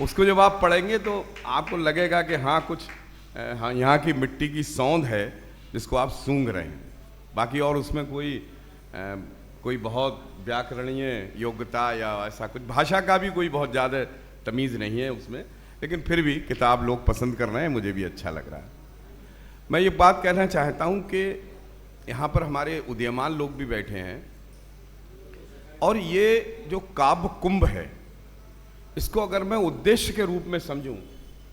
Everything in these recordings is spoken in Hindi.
उसको जब आप पढ़ेंगे तो आपको लगेगा कि हाँ कुछ हाँ यहाँ की मिट्टी की सौंध है जिसको आप सूंघ रहे हैं। बाकी और उसमें कोई बहुत व्याकरणीय योग्यता या ऐसा कुछ भाषा का भी कोई बहुत ज़्यादा तमीज़ नहीं है उसमें, लेकिन फिर भी किताब लोग पसंद कर रहे हैं, मुझे भी अच्छा लग रहा है। मैं ये बात कहना चाहता हूँ कि यहाँ पर हमारे उदीयमान लोग भी बैठे हैं और ये जो काव्य कुंभ है इसको अगर मैं उद्देश्य के रूप में समझूं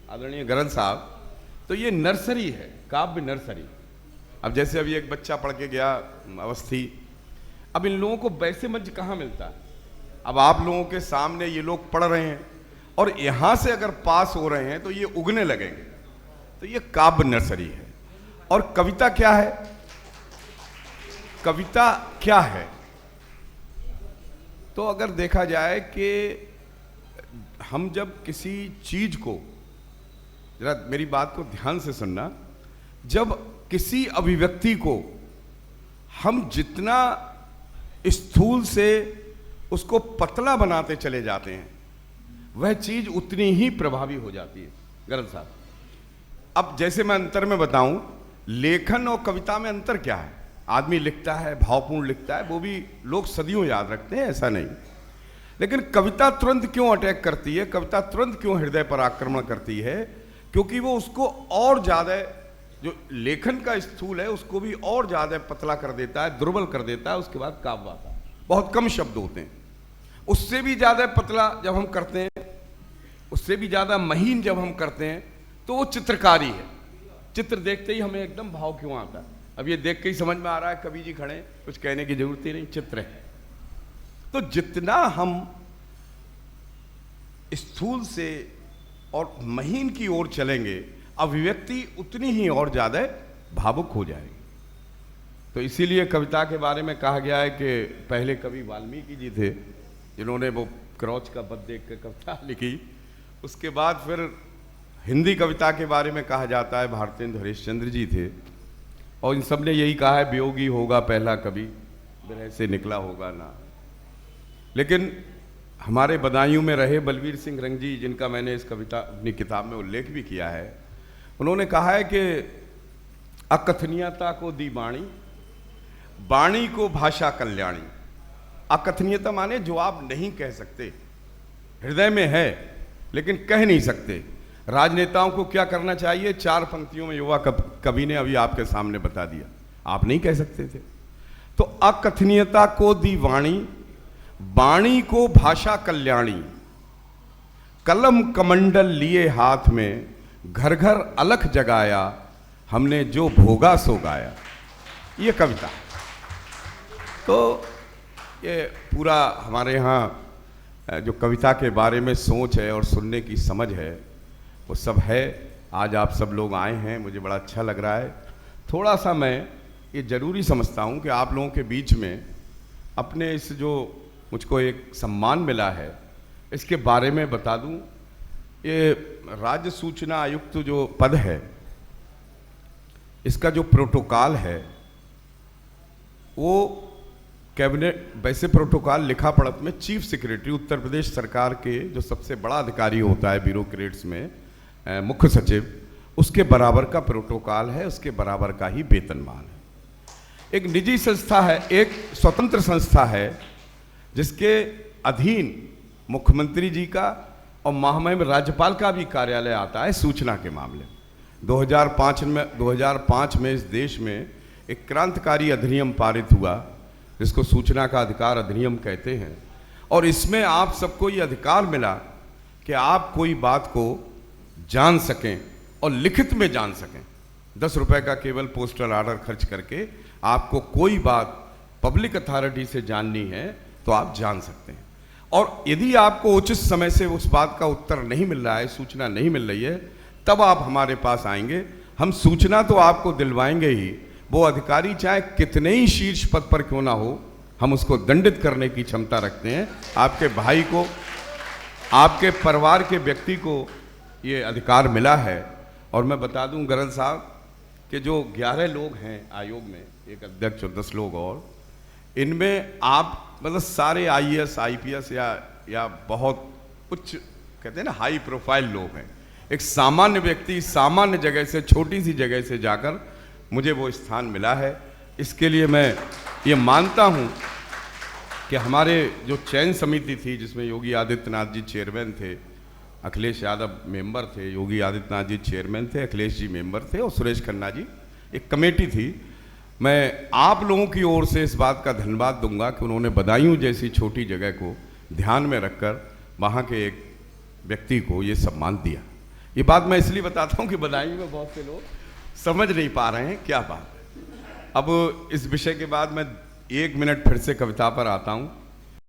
आदरणीय गरल साहब, तो ये नर्सरी है, काव्य नर्सरी। अब जैसे अभी एक बच्चा पढ़ के गया अवस्थी, अब इन लोगों को वैसे मंच कहाँ मिलता है। अब आप लोगों के सामने ये लोग पढ़ रहे हैं और यहाँ से अगर पास हो रहे हैं तो ये उगने लगेंगे, तो ये काव्य नर्सरी है। और कविता क्या है? कविता क्या है? तो अगर देखा जाए कि हम जब किसी चीज को, जरा मेरी बात को ध्यान से सुनना, जब किसी अभिव्यक्ति को हम जितना स्थूल से उसको पतला बनाते चले जाते हैं वह चीज उतनी ही प्रभावी हो जाती है। गरल साहब, अब जैसे मैं अंतर में बताऊं, लेखन और कविता में अंतर क्या है? आदमी लिखता है, भावपूर्ण लिखता है, वो भी लोग सदियों याद रखते हैं, ऐसा नहीं। लेकिन कविता तुरंत क्यों अटैक करती है, कविता तुरंत क्यों हृदय पर आक्रमण करती है? क्योंकि वो उसको और ज्यादा, जो लेखन का स्थूल है उसको भी और ज्यादा पतला कर देता है, दुर्बल कर देता है। उसके बाद काव्य आता है, बहुत कम शब्द होते हैं। उससे भी ज्यादा पतला जब हम करते हैं, उससे भी ज्यादा महीन जब हम करते हैं, तो वो चित्रकारी है। चित्र देखते ही हमें एकदम भाव क्यों आता है? अब ये देख के ही समझ में आ रहा है, कवि जी खड़े, कुछ कहने की जरूरत ही नहीं, चित्र है। तो जितना हम स्थूल से और महीन की ओर चलेंगे, अभिव्यक्ति उतनी ही और ज्यादा भावुक हो जाएगी। तो इसीलिए कविता के बारे में कहा गया है कि पहले कवि वाल्मीकि जी थे जिन्होंने वो क्रौच का बद देख कर कविता लिखी। उसके बाद फिर हिंदी कविता के बारे में कहा जाता है भारतेंदु हरिश्चंद्र जी थे, और इन सब ने यही कहा है, वियोगी होगा पहला कवि, विरह से निकला होगा ना। लेकिन हमारे बदायूं में रहे बलवीर सिंह रंग जी, जिनका मैंने इस कविता अपनी किताब में उल्लेख भी किया है, उन्होंने कहा है कि अकथनीयता को दी बाणी, बाणी को भाषा कल्याणी। अकथनीयता माने जो आप नहीं कह सकते, हृदय में है लेकिन कह नहीं सकते। राजनेताओं को क्या करना चाहिए? 4 पंक्तियों में युवा कवि ने अभी आपके सामने बता दिया, आप नहीं कह सकते थे। तो अकथनीयता को दी वाणी, बाणी को भाषा कल्याणी, कलम कमंडल लिए हाथ में, घर घर अलख जगाया, हमने जो भोगा सो गाया। ये कविता। तो ये पूरा हमारे यहाँ जो कविता के बारे में सोच है और सुनने की समझ है वो सब है। आज आप सब लोग आए हैं, मुझे बड़ा अच्छा लग रहा है। थोड़ा सा मैं ये ज़रूरी समझता हूँ कि आप लोगों के बीच में अपने इस जो मुझको एक सम्मान मिला है इसके बारे में बता दूँ। ये राज्य सूचना आयुक्त जो पद है, इसका जो प्रोटोकॉल है वो कैबिनेट, वैसे प्रोटोकॉल लिखा पढ़त में चीफ सेक्रेटरी उत्तर प्रदेश सरकार के जो सबसे बड़ा अधिकारी होता है ब्यूरोक्रेट्स में, मुख्य सचिव, उसके बराबर का प्रोटोकॉल है, उसके बराबर का ही वेतनमान है। एक निजी संस्था है, एक स्वतंत्र संस्था है जिसके अधीन मुख्यमंत्री जी का और महामहिम राज्यपाल का भी कार्यालय आता है सूचना के मामले। 2005 में इस देश में एक क्रांतिकारी अधिनियम पारित हुआ जिसको सूचना का अधिकार अधिनियम कहते हैं, और इसमें आप सबको ये अधिकार मिला कि आप कोई बात को जान सकें और लिखित में जान सकें। 10 रुपए का केवल पोस्टल ऑर्डर खर्च करके आपको कोई बात पब्लिक अथॉरिटी से जाननी है तो आप जान सकते हैं। और यदि आपको उचित समय से उस बात का उत्तर नहीं मिल रहा है, सूचना नहीं मिल रही है, तब आप हमारे पास आएंगे। हम सूचना तो आपको दिलवाएंगे ही, वो अधिकारी चाहे कितने ही शीर्ष पद पर क्यों ना हो, हम उसको दंडित करने की क्षमता रखते हैं। आपके भाई को, आपके परिवार के व्यक्ति को ये अधिकार मिला है। और मैं बता दूं गरल साहब कि जो 11 लोग हैं आयोग में, एक अध्यक्ष और 10 लोग, और इनमें आप मतलब सारे IAS IPS या बहुत उच्च कहते हैं ना हाई प्रोफाइल लोग हैं। एक सामान्य व्यक्ति सामान्य जगह से, छोटी सी जगह से जाकर मुझे वो स्थान मिला है। इसके लिए मैं ये मानता हूँ कि हमारे जो चयन समिति थी, जिसमें योगी आदित्यनाथ जी चेयरमैन थे, अखिलेश यादव मेंबर थे, योगी आदित्यनाथ जी चेयरमैन थे, अखिलेश जी मेंबर थे और सुरेश खन्ना जी, एक कमेटी थी। मैं आप लोगों की ओर से इस बात का धन्यवाद दूंगा कि उन्होंने बदायूं जैसी छोटी जगह को ध्यान में रखकर वहाँ के एक व्यक्ति को ये सम्मान दिया। ये बात मैं इसलिए बताता हूँ कि बदायूं में बहुत से लोग समझ नहीं पा रहे हैं क्या बात है। अब इस विषय के बाद मैं 1 मिनट फिर से कविता पर आता हूँ।